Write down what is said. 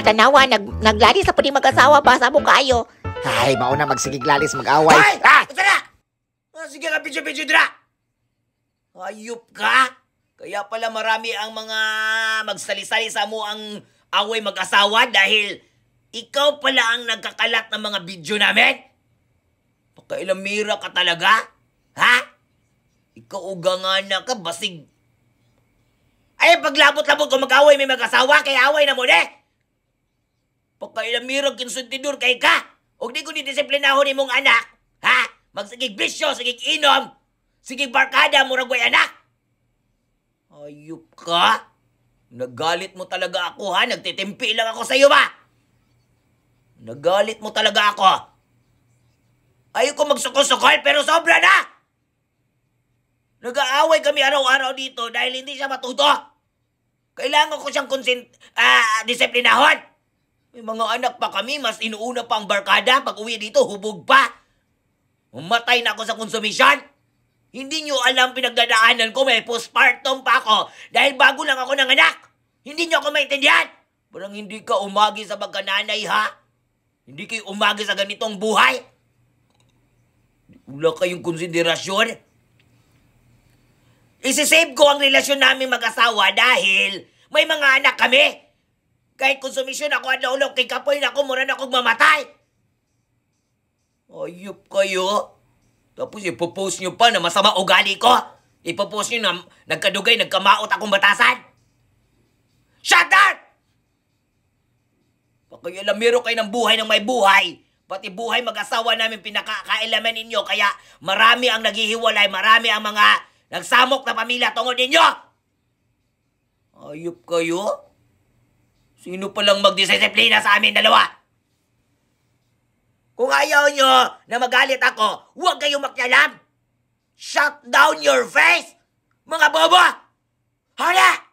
tanawa, naglali sa pwedeng mag-asawa ba sa mo kayo. Ay, mauna magsigiglalis mag-away. Hoy! Ito na! Sige ka, pidyo-pidyo dra! Hayop ka! Kaya pala marami ang mga magsali-sali sa mo ang away mag-asawa dahil ikaw pala ang nagkakalat ng mga video namin? Pakailamira ka talaga? Ha? Ikaw ugangana ka, basig. Ay, paglabot-labot ko mag-away may mag-asawa, kaya away na mo ne. Pakailamira kinsuntidur kay ka. Huwag di ko didisiplinahon imong anak. Ha? Magsigig bisyo, sigig inom, sigig barkada, muragway anak. Ayup ka? Nagalit mo talaga ako, ha? Nagtitimpi lang ako sa'yo ba? Nagalit mo talaga ako. Ayoko magsukol-sukol pero sobra na! Nag-aaway kami araw-araw dito dahil hindi siya matuto. Kailangan ko siyang disiplinahon. May mga anak pa kami, mas inuuna pa ang barkada. Pag uwi dito, hubog pa. Umatay na ako sa konsumisyon. Hindi nyo alam pinagdadaanan ko, may postpartum pa ako dahil bago lang ako ng anak. Hindi nyo ako maintindihan. Parang hindi ka umagi sa pagkananay, ha? Hindi kayo umagi sa ganitong buhay. Wala kayong konsiderasyon. Isisave ko ang relasyon namin mag-asawa dahil may mga anak kami. Kahit konsumisyon ako at naulog kay kapoy na ako, mura na akong mamatay. Ayup kayo. Tapos ipopost nyo pa na masama ugali ko. Ipopost nyo na nagkadugay, nagkamaot akong batasan. Shut up! Pakailamero kayo ng buhay ng may buhay. Pati buhay mag-asawa namin pinakakailaman ninyo. Kaya marami ang naghihiwalay, marami ang mga nagsamok na pamilya tungod ninyo. Ayup kayo? Sino palang magdisiplina sa amin dalawa? Kung ayaw nyo na magalit ako, huwag kayong makialam. Shut down your face, mga bobo! Hala!